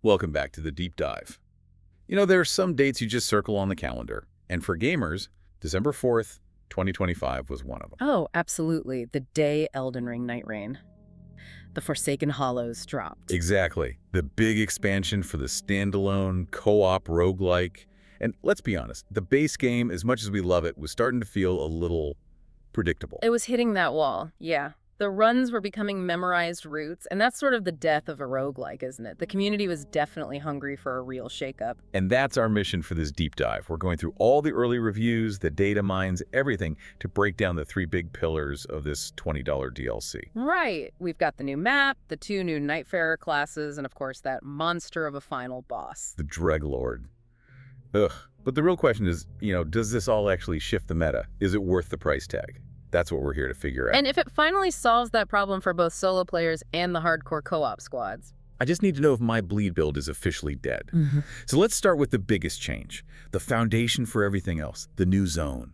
Welcome back to the deep dive. You know, there are some dates you just circle on the calendar, and for gamers, December 4th, 2025 was one of them. Oh, absolutely. The day Elden Ring Nightreign. The Forsaken Hollows dropped. Exactly. The big expansion for the standalone co-op roguelike. And let's be honest, the base game, as much as we love it, was starting to feel a little predictable. It was hitting that wall, yeah. The runs were becoming memorized routes, and that's sort of the death of a roguelike, isn't it? The community was definitely hungry for a real shakeup. And that's our mission for this deep dive. We're going through all the early reviews, the data mines, everything to break down the three big pillars of this $20 DLC. Right. We've got the new map, the two new Nightfarer classes, and of course that monster of a final boss. The Dreglord. Ugh. But the real question is, does this all actually shift the meta? Is it worth the price tag? That's what we're here to figure out. And if it finally solves that problem for both solo players and the hardcore co-op squads. I just need to know if my bleed build is officially dead. So let's start with the biggest change, the foundation for everything else, the new zone.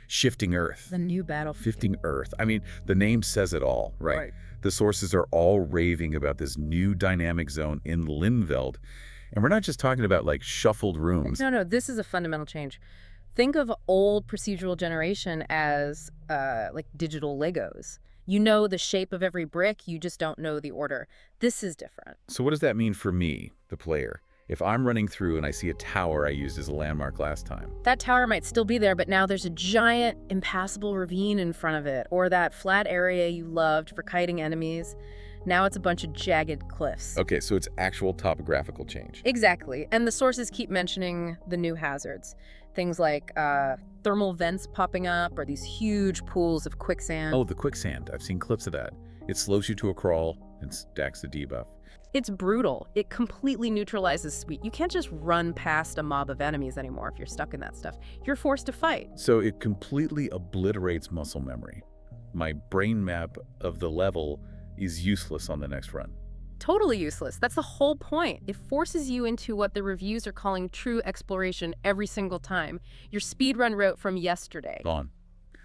Shifting Earth. The new battlefield. Shifting Earth. I mean, the name says it all, right? The sources are all raving about this new dynamic zone in Linveld. And we're not just talking about, like, shuffled rooms. No, this is a fundamental change. Think of old procedural generation as like digital Legos. You know the shape of every brick, you just don't know the order. This is different. So what does that mean for me, the player? If I'm running through and I see a tower I used as a landmark last time. That tower might still be there, but now there's a giant, impassable ravine in front of it, or that flat area you loved for kiting enemies. Now it's a bunch of jagged cliffs. Okay, so it's actual topographical change. Exactly, and the sources keep mentioning the new hazards. Things like thermal vents popping up, or these huge pools of quicksand. Oh, the quicksand. I've seen clips of that. It slows you to a crawl and stacks the debuff. It's brutal. It completely neutralizes speed. You can't just run past a mob of enemies anymore if you're stuck in that stuff. You're forced to fight. So it completely obliterates muscle memory. My brain map of the level is useless on the next run. Totally useless. That's the whole point. It forces you into what the reviews are calling true exploration every single time. Your speedrun route from yesterday. Gone.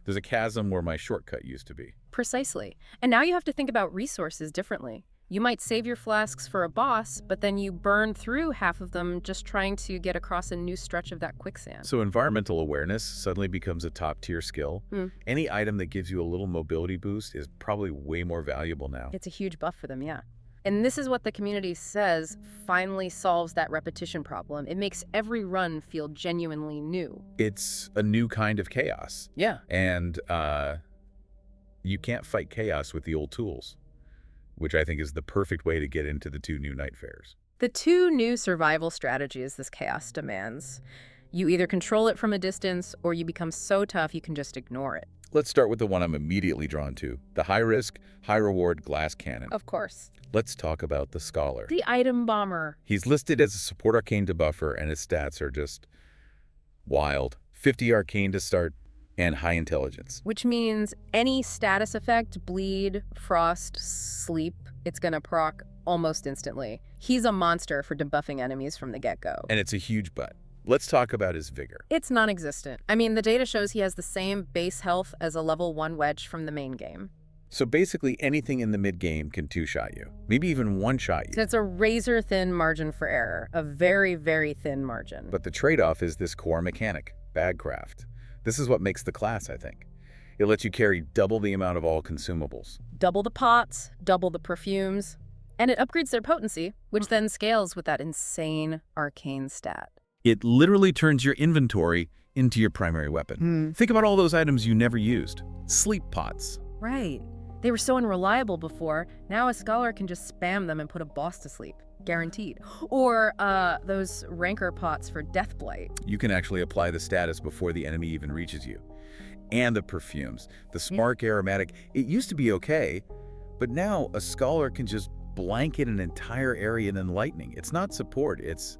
There's a chasm where my shortcut used to be. Precisely. And now you have to think about resources differently. You might save your flasks for a boss, but then you burn through half of them just trying to get across a new stretch of that quicksand. So environmental awareness suddenly becomes a top-tier skill. Any item that gives you a little mobility boost is probably way more valuable now. It's a huge buff for them, yeah. And this is what the community says finally solves that repetition problem. It makes every run feel genuinely new. It's a new kind of chaos. Yeah. And you can't fight chaos with the old tools, which I think is the perfect way to get into the two new Nightfarers. The two new survival strategies this chaos demands. You either control it from a distance, or you become so tough you can just ignore it. Let's start with the one I'm immediately drawn to, the high-risk, high-reward glass cannon. Of course. Let's talk about the Scholar. The item bomber. He's listed as a support arcane debuffer, and his stats are just wild. 50 arcane to start, and high intelligence. Which means any status effect, bleed, frost, sleep, it's gonna proc almost instantly. He's a monster for debuffing enemies from the get-go. And it's a huge butt. Let's talk about his vigor. It's non-existent. I mean, the data shows he has the same base health as a level 1 wedge from the main game. So basically anything in the mid-game can two-shot you. Maybe even one-shot you. So it's a razor-thin margin for error. A very, very thin margin. But the trade-off is this core mechanic, Bagcraft. This is what makes the class, I think. It lets you carry double the amount of all consumables. Double the pots, double the perfumes, and it upgrades their potency, which then scales with that insane arcane stat. It literally turns your inventory into your primary weapon. Think about all those items you never used. Sleep pots. Right. They were so unreliable before. Now a scholar can just spam them and put a boss to sleep. Guaranteed. Or those rancor pots for death blight. You can actually apply the status before the enemy even reaches you. And the perfumes. The Spark Aromatic. It used to be okay, but now a scholar can just blanket an entire area in lightning. It's not support, it's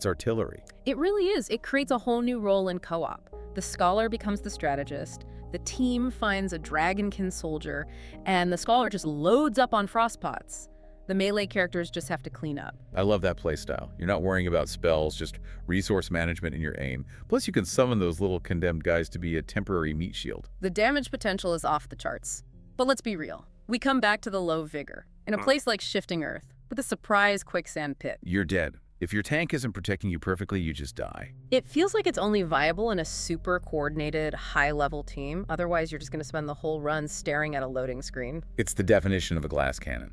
artillery. It really is. It creates a whole new role in co-op. The scholar becomes the strategist, the team finds a dragonkin soldier, and the scholar just loads up on frost pots. The melee characters just have to clean up. I love that playstyle. You're not worrying about spells, just resource management in your aim. Plus you can summon those little condemned guys to be a temporary meat shield. The damage potential is off the charts. But let's be real. We come back to the low vigor. In a place like Shifting Earth, with a surprise quicksand pit. You're dead. If your tank isn't protecting you perfectly, you just die. It feels like it's only viable in a super coordinated, high-level team. Otherwise, you're just going to spend the whole run staring at a loading screen. It's the definition of a glass cannon.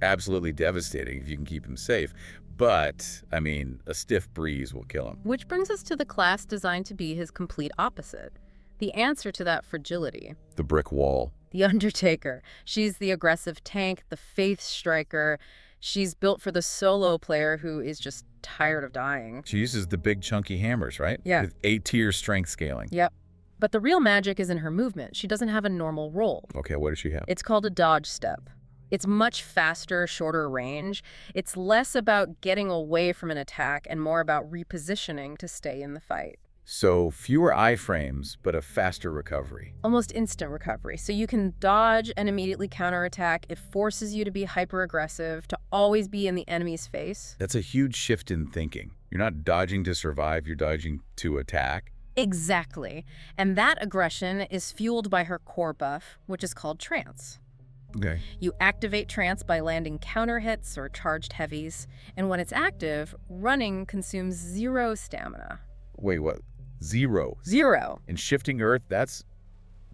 Absolutely devastating if you can keep him safe. But, I mean, a stiff breeze will kill him. Which brings us to the class designed to be his complete opposite. The answer to that fragility. The brick wall. The Undertaker. She's the aggressive tank, the faith striker. She's built for the solo player who is just tired of dying. She uses the big chunky hammers, right? Yeah. With 8-tier strength scaling. Yep. But the real magic is in her movement. She doesn't have a normal roll. Okay, what does she have? It's called a dodge step. It's much faster, shorter range. It's less about getting away from an attack and more about repositioning to stay in the fight. So, fewer iframes, but a faster recovery. Almost instant recovery. So you can dodge and immediately counterattack. It forces you to be hyper-aggressive, to always be in the enemy's face. That's a huge shift in thinking. You're not dodging to survive, you're dodging to attack. Exactly. And that aggression is fueled by her core buff, which is called trance. Okay. You activate trance by landing counter hits or charged heavies. And when it's active, running consumes 0 stamina. Wait, what? 0? 0. In shifting earth, that's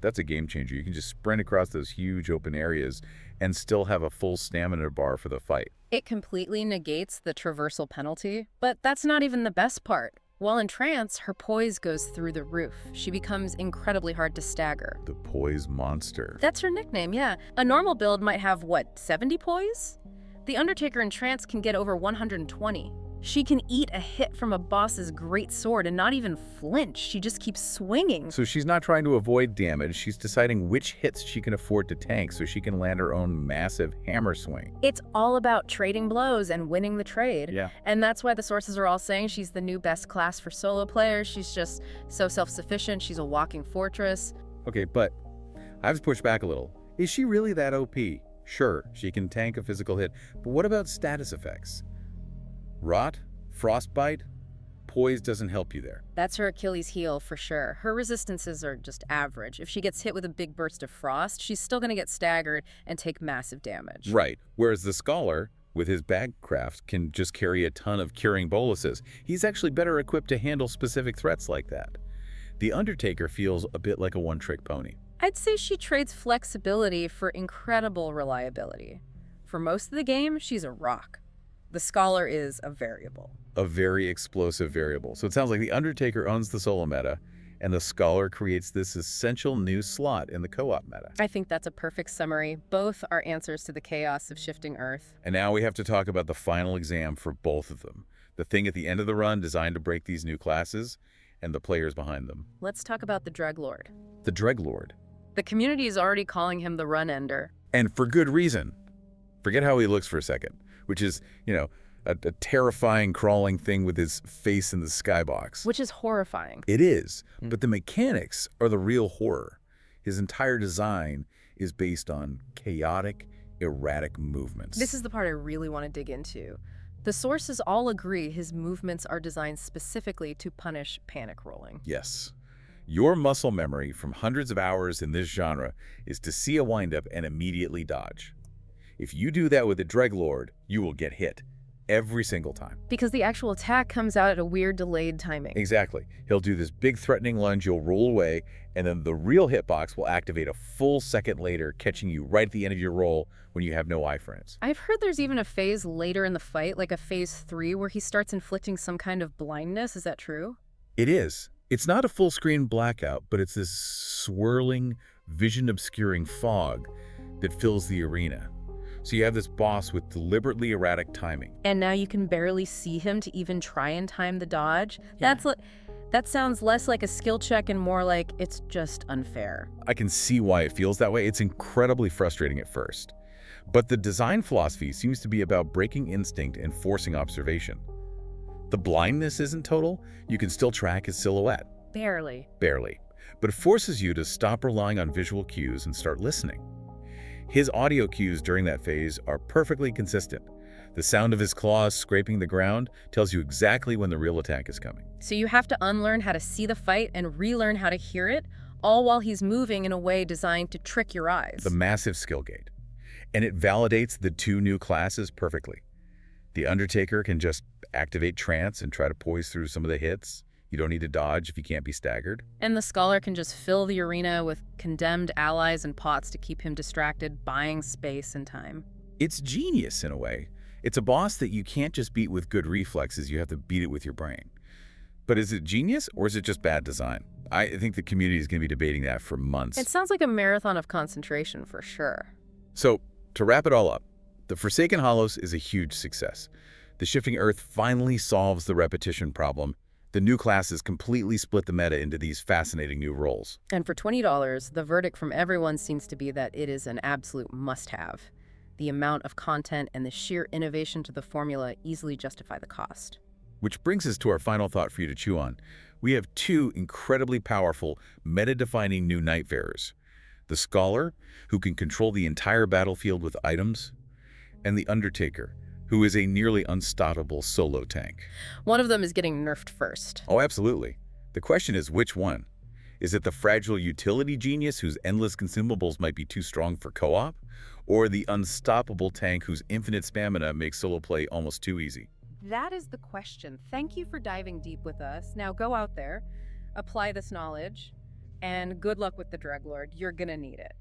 a game changer. You can just sprint across those huge open areas and still have a full stamina bar for the fight. It completely negates the traversal penalty, but that's not even the best part. While in trance, her poise goes through the roof. She becomes incredibly hard to stagger. The poise monster. That's her nickname, yeah. A normal build might have, what, 70 poise? The Undertaker in trance can get over 120. She can eat a hit from a boss's great sword and not even flinch. She just keeps swinging. So she's not trying to avoid damage. She's deciding which hits she can afford to tank so she can land her own massive hammer swing. It's all about trading blows and winning the trade. Yeah. And that's why the sources are all saying she's the new best class for solo players. She's just so self-sufficient. She's a walking fortress. Okay, but I have to push back a little. Is she really that OP? Sure, she can tank a physical hit, but what about status effects? Rot? Frostbite? Poise doesn't help you there. That's her Achilles heel for sure. Her resistances are just average. If she gets hit with a big burst of frost, she's still going to get staggered and take massive damage. Right. Whereas the Scholar, with his Bagcraft, can just carry a ton of curing boluses. He's actually better equipped to handle specific threats like that. The Undertaker feels a bit like a one-trick pony. I'd say she trades flexibility for incredible reliability. For most of the game, she's a rock. The Scholar is a variable. A very explosive variable. So it sounds like the Undertaker owns the solo meta, and the Scholar creates this essential new slot in the co-op meta. I think that's a perfect summary. Both are answers to the chaos of shifting Earth. And now we have to talk about the final exam for both of them. The thing at the end of the run designed to break these new classes, and the players behind them. Let's talk about the Dreglord. The Dreglord. The community is already calling him the Run Ender. And for good reason. Forget how he looks for a second, which is, a terrifying crawling thing with his face in the skybox. Which is horrifying. It is, but the mechanics are the real horror. His entire design is based on chaotic, erratic movements. This is the part I really want to dig into. The sources all agree his movements are designed specifically to punish panic rolling. Yes. Your muscle memory from hundreds of hours in this genre is to see a windup and immediately dodge. If you do that with a Dreglord, you will get hit. Every single time. Because the actual attack comes out at a weird delayed timing. Exactly. He'll do this big threatening lunge, you'll roll away, and then the real hitbox will activate a full second later, catching you right at the end of your roll when you have no iframes. I've heard there's even a phase later in the fight, like a phase 3, where he starts inflicting some kind of blindness. Is that true? It is. It's not a full screen blackout, but it's this swirling, vision-obscuring fog that fills the arena. So you have this boss with deliberately erratic timing. And now you can barely see him to even try and time the dodge? Yeah. That sounds less like a skill check and more like it's just unfair. I can see why it feels that way. It's incredibly frustrating at first. But the design philosophy seems to be about breaking instinct and forcing observation. The blindness isn't total. You can still track his silhouette. Barely. Barely. But it forces you to stop relying on visual cues and start listening. His audio cues during that phase are perfectly consistent. The sound of his claws scraping the ground tells you exactly when the real attack is coming. So you have to unlearn how to see the fight and relearn how to hear it, all while he's moving in a way designed to trick your eyes. The massive skill gate. And it validates the two new classes perfectly. The Undertaker can just activate trance and try to poise through some of the hits. You don't need to dodge if you can't be staggered. And the Scholar can just fill the arena with condemned allies and pots to keep him distracted, buying space and time. It's genius in a way. It's a boss that you can't just beat with good reflexes, you have to beat it with your brain. But is it genius or is it just bad design? I think the community is going to be debating that for months. It sounds like a marathon of concentration for sure. So, to wrap it all up, the Forsaken Hollows is a huge success. The Shifting Earth finally solves the repetition problem. The new classes completely split the meta into these fascinating new roles. And for $20, the verdict from everyone seems to be that it is an absolute must-have. The amount of content and the sheer innovation to the formula easily justify the cost. Which brings us to our final thought for you to chew on. We have two incredibly powerful, meta-defining new Nightfarers. The Scholar, who can control the entire battlefield with items, and the Undertaker, who is a nearly unstoppable solo tank. One of them is getting nerfed first. Oh, absolutely. The question is, which one? Is it the fragile utility genius whose endless consumables might be too strong for co-op? Or the unstoppable tank whose infinite stamina makes solo play almost too easy? That is the question. Thank you for diving deep with us. Now go out there, apply this knowledge, and good luck with the Dreglord. You're gonna need it.